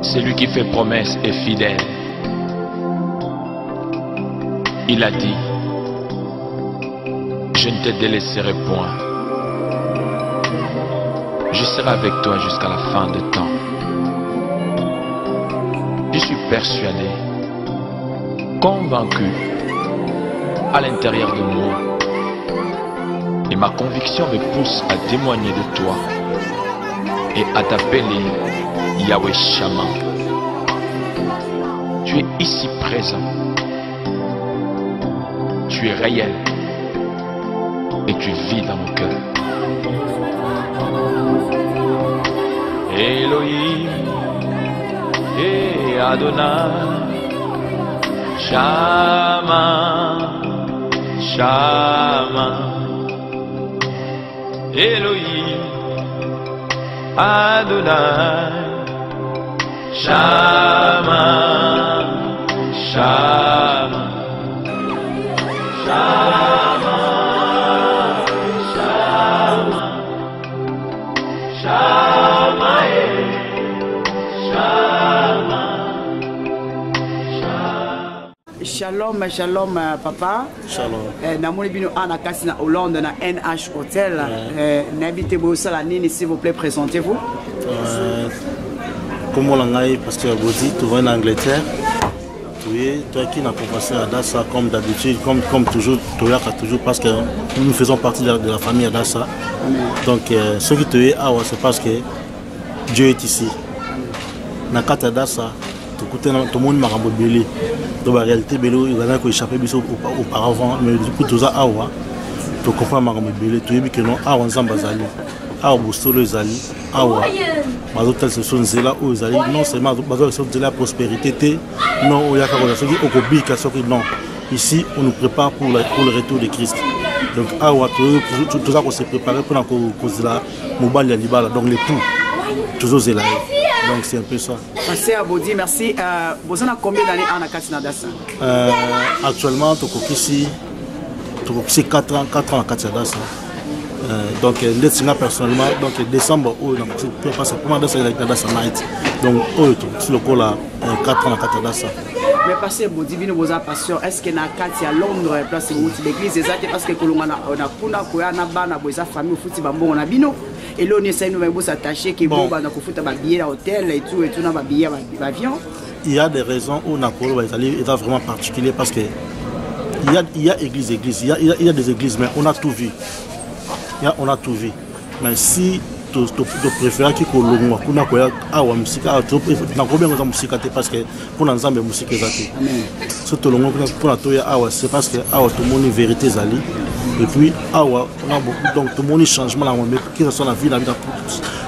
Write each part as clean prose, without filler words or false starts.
Celui qui fait promesse est fidèle. Il a dit, je ne te délaisserai point. Je serai avec toi jusqu'à la fin des temps. Je suis persuadé, convaincu à l'intérieur de moi. Et ma conviction me pousse à témoigner de toi et à t'appeler Yahweh Shammah. Tu es ici présent. Tu es réel et tu vis dans mon cœur. Elohim et Adonai, Shammah, Shammah. Elohim, Adonai, Shammah, Shammah, Shammah, Shammah, Shammah, Shalom, shalom, papa. Shalom. Namoni bino ana kasi na Hollande na NH Hotel. N'habitez vous ça la nini, s'il vous plaît, présentez-vous. Comme on l'a dit, pasteur Bodi, tu vas en Angleterre. Tu es toi qui n'as pas passé à Dassa comme d'habitude, comme toujours, tu as toujours parce que nous faisons partie de la famille à Dassa. Donc ce qui te est c'est parce que Dieu est ici. Nakata Dassa, tout le monde m'a rembobélé. Donc en réalité, il y a échappé auparavant, mais du coup, tout ça, tu comprends ma rembobélé. Tu es que non, Zambazali, Bostolo Zali, Mazotel se sont zéla ou Zali, non seulement Mazotel se sont la prospérité, non, il y a non. Ici, on nous prépare pour le retour de Christ. Donc, tout ça, on s'est préparé pour la Mobile Yalibala, donc l'époux, toujours zéla. Donc c'est un peu ça. Merci à Bodi, merci. Vous avez combien d'années en Akatina Dassa? Actuellement, ici 4 ans à Akatina Dassa. Donc personnellement, donc décembre, on a passé pour moi Dassa Night. Donc sur le coup là, 4 ans à Akatina Dassa. Mais parce que Bodi, vous avez passion, est-ce que na Katia Londres, place où l'église est exacte parce que on a kuna koya na bana boza famille futi bambo na bino. Et là, on essaie de nous attacher que bon, on a fait un billet d'hôtel et tout, on a un billet d'avion. Il y a des raisons où Nakoro est vraiment particulier parce que il y a église, il y a des églises, mais on a tout vu. On a tout vu. Mais si tu préfères que tu aies musique, parce que pour l'ensemble, musique est surtout c'est parce que tout le monde est vérité. Et puis, on a beaucoup, donc tout le monde est changement, que ce soit la vie,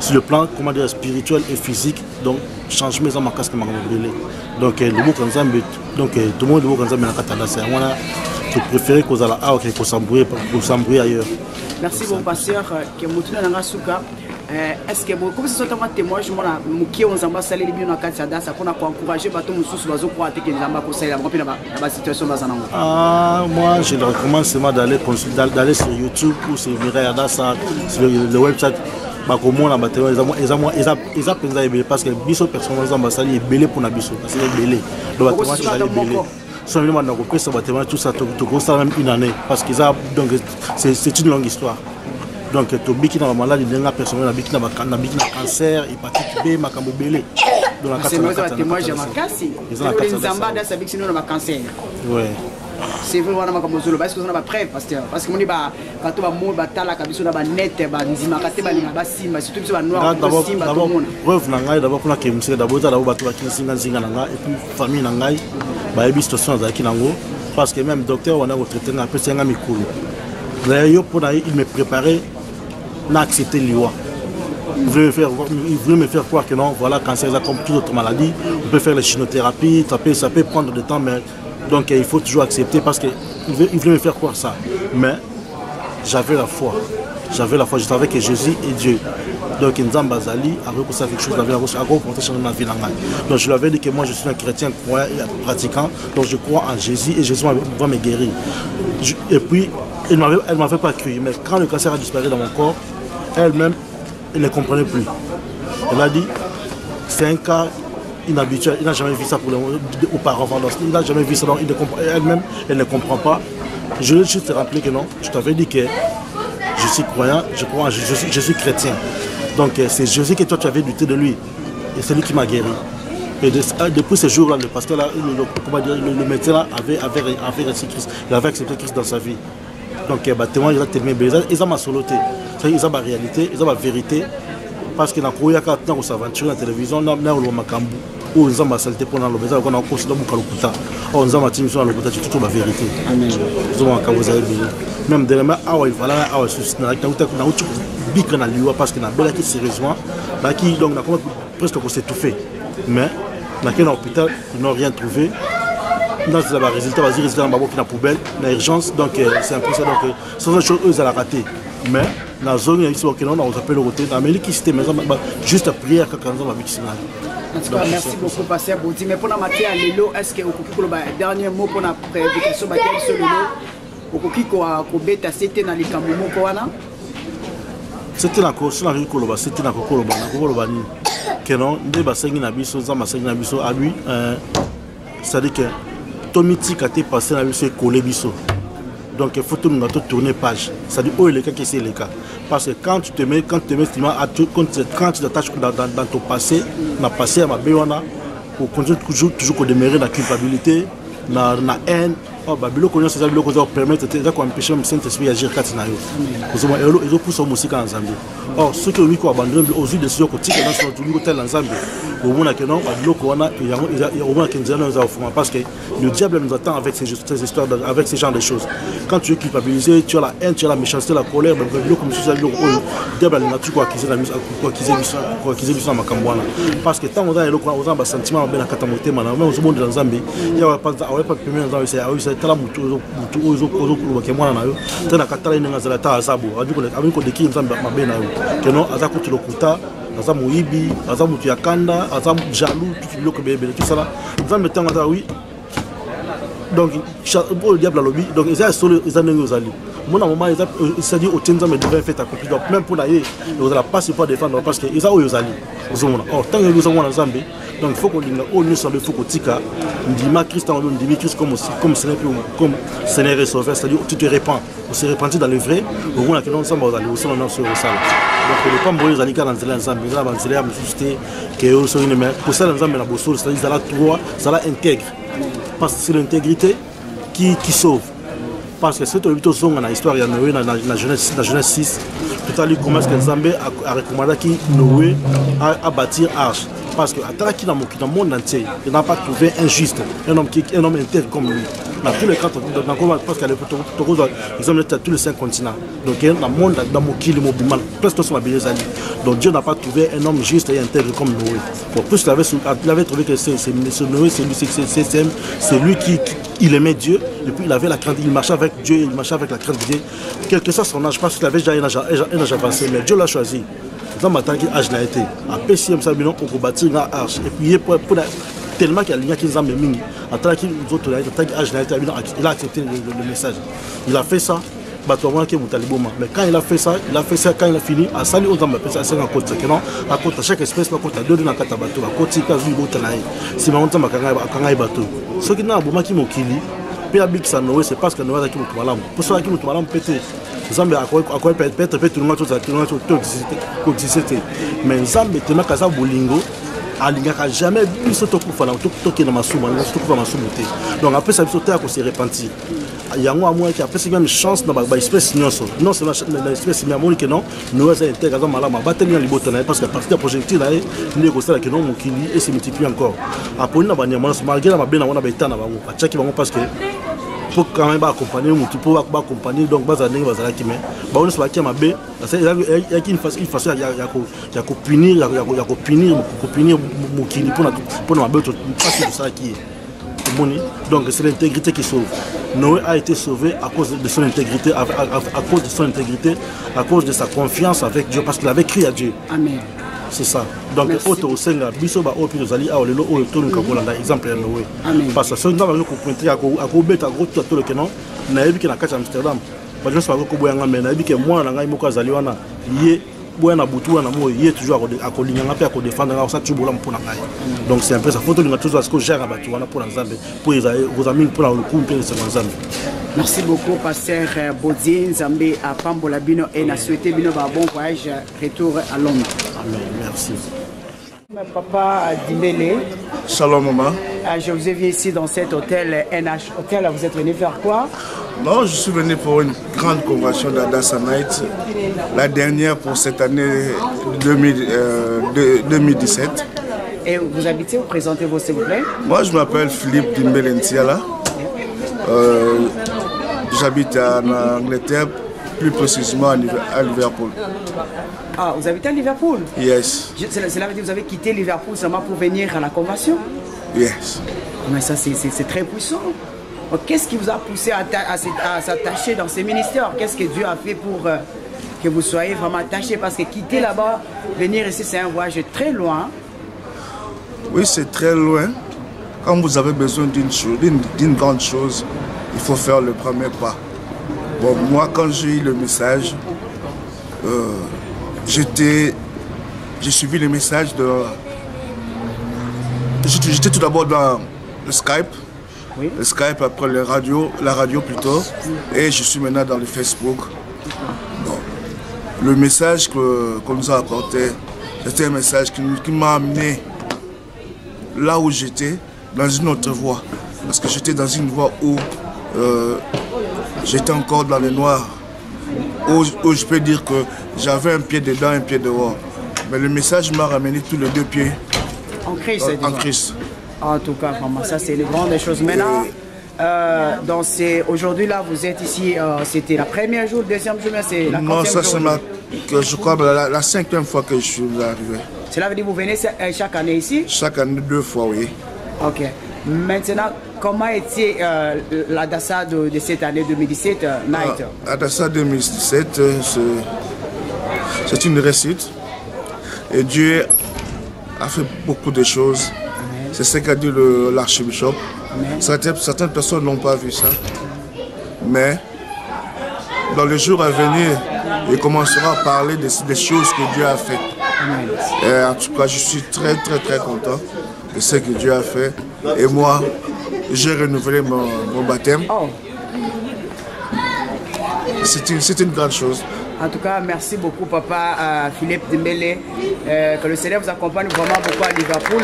sur le plan spirituel et physique, donc changement dans ma casse de ma brûlée. Donc, tout le monde est je préfère que vous allez s'embrouiller ailleurs. Merci, bon pasteur. Est-ce que comme ce soit un témoignage, on a salé les biens dans Dassa pour encourager les situation. Moi, je le recommande seulement d'aller sur YouTube ou sur Mireille Dassa, sur le website. Parce que biso personnellement est belé pour biso parce que belé. Tout ça même une année parce que c'est une longue histoire. Donc tu biki na maladie de personnelle biki na cancer, hépatite B, makambo belé. Donc c'est moi témoignage à Makasi. Les Zamba da sa biki na cancer. Ouais. C'est vrai wana makambo zolo parce que on a pas preuve pasteur parce que on dit ba bato ba mo ba tala ka biso na ba net ba nzima ka te ba linga ba simba surtout biso ba noir ba simba tout le monde. Preuve na ngai d'abord kuna ke musika d'abord za d'abord bato ba kinsinga nzinga na ngai et puis famille na ngai ba yebi situation za kinango parce que même docteur on a retraité na pe senga mikulu. D'ailleurs pour il me préparait n'a accepté l'IWA. Il voulait me faire croire que non, voilà, cancer, comme toute autre maladie, on peut faire la chimiothérapie, ça peut prendre du temps, mais donc il faut toujours accepter parce qu'il voulait me faire croire ça. Mais j'avais la foi, je savais que Jésus est Dieu. Donc Nzamba Zali a reconnu quelque chose, donc je lui avais dit que moi je suis un chrétien croyant et pratiquant, donc je crois en Jésus et Jésus va me guérir. Et puis elle ne m'avait pas cru, mais quand le cancer a disparu dans mon corps, elle-même, elle ne comprenait plus. Elle a dit, c'est un cas inhabituel, il n'a jamais vu ça auparavant. Il n'a jamais vu ça, donc elle-même, elle ne comprend pas. Je veux juste te rappeler que non, je t'avais dit que je suis croyant, je suis chrétien. Donc c'est Jésus que toi tu avais douté de lui. Et c'est lui qui m'a guéri. Et depuis ce jour-là, le pasteur, là, le médecin là, avait reçu Christ. Il avait accepté Christ dans sa vie. Donc témoin, il a tellement bien. Ils ont ma soloté. Ils ont ma réalité, ils ont ma vérité. Parce que dans le cas où on s'aventure dans la télévision, on a makambu où ils ont ma saleté pour l'enlever. On a considéré que on a ma team sur l'enlever, c'est toute ma vérité. Ils ont même dernièrement, il fallait parce que na sérieusement, donc on a presque s'étouffer. Mais dans l'hôpital, ils n'ont rien trouvé. Dans les résultats, ils résultats dans la poubelle, dans l'urgence, donc c'est un peu ça. Donc c'est une chose eux à la rater. Mais dans la zone, ils sont OK, on appelle le côté. Dans l'électricité, mais juste prière quand on va vite. En tout cas, merci beaucoup, Pasteur Bodi. Mais pour la matière à l'élo, est-ce que vous avez un dernier mot pour la prédication de l'élo? Vous avez c'était dans les Cameroun Koana? C'était dans la rue Koloba, c'était dans Koloba, que non, des bassins na biso, za bassins na biso, à lui, c'est-à-dire que Tomiti a été passé na biso et collé biso. Donc il faut tourner page. C'est-à-dire où est le cas qui c'est le cas. Parce que quand tu te mets, quand tu t'attaches dans ton passé, dans le passé à ma béwana, on continue toujours demeurer dans la culpabilité, dans la haine. Oh, Babylone connaît ces habits qui permettent d'empêcher le Saint-Esprit d'agir quand il y a eu. Ils ont poussé la musique en Zambie. Or, ceux qui ont abandonné aux yeux de ceux qui ont dans son hôtel en Zambie, au moins que non, parce que le diable nous attend avec ces histoires, avec ce genre de choses. Quand tu es culpabilisé, tu as la haine, tu as la méchanceté, la colère, le diable n'a tout quoi acquiser dans ma cambouana. Parce que tant qu'on a un sentiment de la catamoté, même au monde de Zambie, il n'y a pas de premier dans tala mutu ozo ke mwana na yo tena katala ina ngazala ta azabu abiko de ki nzambe mabe na yo keno aza kuti lokuta aza muibi aza mutu ya kanda aza jaloux tout biloko bebe tout ça là nzambe tanga za oui donc le diable a lobby donc ils a solo ils en ont zali mon moment il s'est dit au nzambe devait faire accompli donc même pour l'aller ils n'ont pas pas défendre parce que ils a eu zali oh tant que vous avez nzambe donc il faut qu'on dise oh nous sommes faut qu'on tika ndima Christ en ndimi Christ comme Seigneur et Sauveur, c'est-à-dire tu te répands on se repentit dans le vrai au moins que nous sommes allés au salon sur le salon donc le pas mboyer zalika dans zela nzambe za banzela ya juste que yo so une mais pour ça nzambe na bosso c'est-à-dire ça la droit ça la intègre parce que c'est l'intégrité qui sauve. Parce que c'est un son dans l'histoire, il y a Noé dans la Genèse 6. Tout à l'heure, comment est-ce que Nzambe a recommandé que Noé a bâtir arche. Parce que dans le monde entier, il n'a pas trouvé un juste, un homme intègre comme lui. Dans tous les cas, parce qu'il y a tous les 5 continents. Donc, dans le monde, dans le monde, presque tous sont habillés. Donc, Dieu n'a pas trouvé un homme juste et intègre comme Noé. Pour plus, il avait trouvé que c'est Noé, c'est lui qui aimait Dieu. Et puis, il avait la crainte, il marchait avec Dieu, il marchait avec la crainte de Dieu. Quel que soit son âge, parce qu'il avait déjà un âge avancé, mais Dieu l'a choisi. Dans ma temps, l'âge n'a été. Après, si on peut bâtir une arche, et puis, tellement qu'il y a des gens qui ont mis, il a accepté le message. Il a fait ça. Mais quand il a fait ça, quand il a fini, à Sali, on a fait ça à côté. À côté, chaque espèce, à côté, deux de la catabato, à côté, c'est ma honte, à bateau. Ce qui n'a pas qui m'okili, Péabik Sanoé, c'est parce que nous avons qui m'ont pour ça qui m'ont pété. Zambie a quoi peut-être tout le monde mais Zambie tellement qu'à Bolingo alingaka jamais vu ce toki na masuma na masuma donc après ça sauter à se repentir il y a moi qui après c'est une chance dans ba espèce non c'est l'espèce mais moi que non nous ça intègre malama bateli libota parce que partir projectile là ni ko sala que non mokili et se multiplie encore après na banya malgré la bena wana baitana bango achaki bango parce que pour quand même accompagner mutu pour accompagner donc baza ndenge bazala ki mais ba on se ba ki mabe il y a une façon ya ko punir mokili pour mabe to pas ça qui donc c'est l'intégrité qui sauve. Noé a été sauvé à cause de son intégrité, à cause de son intégrité, à cause de sa confiance avec Dieu, parce qu'il avait crié à Dieu. Amen. C'est ça. Donc, auto senga biso ba opi ozali a lelo o to nka kolanda exemple ya Noé. Parce que sonda ba ko pointer à ko beta gros to le kenon na yebi ke na kati Amsterdam. Ba je sais pas ko boyanga mais na yebi ke moi na ngai moko azali wana ye boya na butu na mo yé toujours à kolinganga pe à défendre ça tu bola mpona ngai. Donc c'est un peu ça photo linga toujours parce que gère batu wana pour nzambe pour vos amis pour le coup pe c'est nzambe. Merci beaucoup pasteur Bodi Nzambe à Pambola Bino et na souhaité bino ba bon voyage retour à Londres. Amen. Merci. Papa Dimbele. Shalom maman. Je vous ai vu ici dans cet hôtel NH Hotel. Vous êtes venu faire quoi? Non, je suis venu pour une grande convention d'Adassa Night, la dernière pour cette année 2017. Et vous habitez, vous présentez-vous s'il vous plaît? Moi je m'appelle Philippe Dimbele Ntiala. J'habite en Angleterre, plus précisément à Liverpool. Ah, vous habitez à Liverpool? Yes. Cela veut dire que vous avez quitté Liverpool seulement pour venir à la convention? Yes. Mais ça, c'est très puissant. Qu'est-ce qui vous a poussé à s'attacher dans ces ministères? Qu'est-ce que Dieu a fait pour que vous soyez vraiment attaché? Parce que quitter là-bas, venir ici, c'est un voyage très loin. Oui, c'est très loin. Quand vous avez besoin d'une grande chose, il faut faire le premier pas. Bon, moi, quand j'ai eu le message, j'ai suivi le message de... J'étais tout d'abord dans le Skype. Oui. Le Skype, après la radio plutôt. Et je suis maintenant dans le Facebook. Bon. Le message qu'on nous a apporté, c'était un message qui m'a amené là où j'étais, dans une autre voie. Parce que j'étais dans une voie où j'étais encore dans le noir. Où je peux dire que j'avais un pied dedans, un pied dehors. Mais le message m'a ramené tous les deux pieds en Christ. En Christ. En tout cas, vraiment, ça c'est les grandes choses. Maintenant, aujourd'hui là, vous êtes ici, c'était la première jour, le deuxième jour, c'est la non, ça c'est je crois la cinquième fois que je suis arrivé. Cela veut dire que vous venez chaque année ici? Chaque année, 2 fois, oui. Ok. Maintenant, comment était la Dassa de cette année 2017 Night? La Dassa 2017, c'est une réussite. Et Dieu a fait beaucoup de choses. C'est ce qu'a dit l'archbishop. Certaines personnes n'ont pas vu ça. Mais dans les jours à venir, il commencera à parler des choses que Dieu a fait. Et en tout cas, je suis très content de ce que Dieu a fait. Et moi, j'ai renouvelé mon baptême. Oh. C'est une grande chose. En tout cas, merci beaucoup, papa Philippe Dimbele. Que le Seigneur vous accompagne vraiment beaucoup à Liverpool.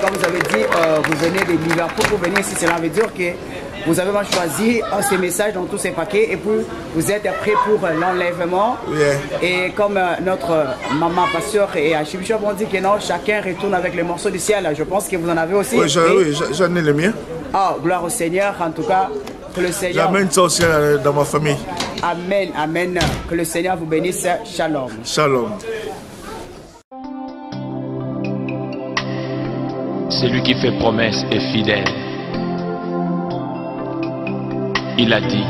Comme vous avez dit, vous venez de Liverpool pour venir ici. Cela veut dire que vous avez choisi ces messages dans tous ces paquets et puis vous êtes prêts pour l'enlèvement. Yeah. Et comme notre maman pasteur et archbishop ont dit que non, chacun retourne avec les morceaux du ciel. Je pense que vous en avez aussi. Oui, j'en ai les miens. Ah, gloire au Seigneur. En tout cas, que le Seigneur... J'amène ça aussi dans ma famille. Amen, amen. Que le Seigneur vous bénisse. Shalom. Shalom. Celui qui fait promesse est fidèle. Il a dit,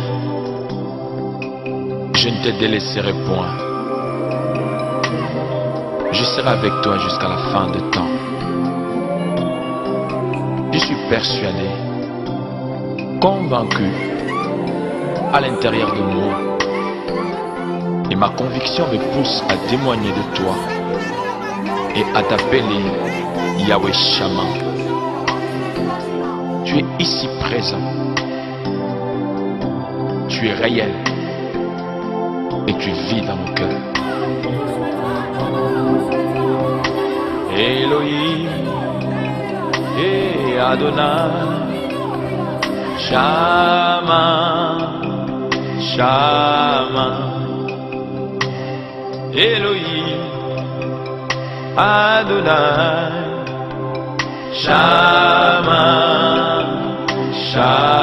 je ne te délaisserai point. Je serai avec toi jusqu'à la fin des temps. Je suis persuadé, convaincu, à l'intérieur de moi. Et ma conviction me pousse à témoigner de toi et à t'appeler Yahweh Shammah. Tu es ici présent. Tu es réel. Et tu vis dans mon cœur. Elohim et Adonai Shammah, Shammah. Elohim Adonai Shammah, Shammah.